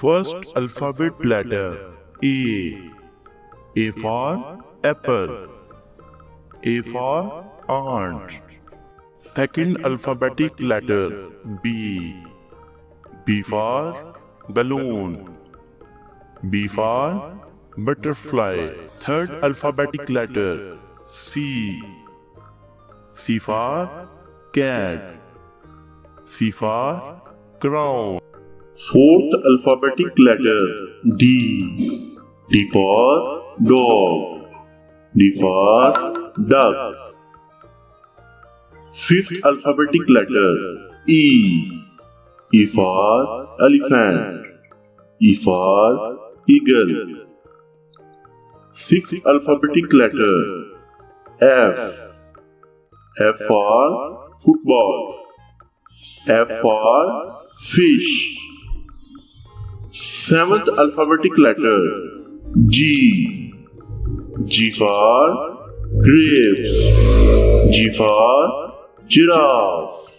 First alphabet letter A. A for apple. A for ant. Second alphabetic letter B. B for balloon. B for butterfly. Third alphabetic letter C. C for cat. C for crown. Fourth alphabetic letter D. D for dog. D for duck. Fifth alphabetic letter E. E for elephant. E for eagle. Sixth alphabetic letter F. F for football. F for fish. Seventh alphabetic letter G. G for grapes. G for giraffe.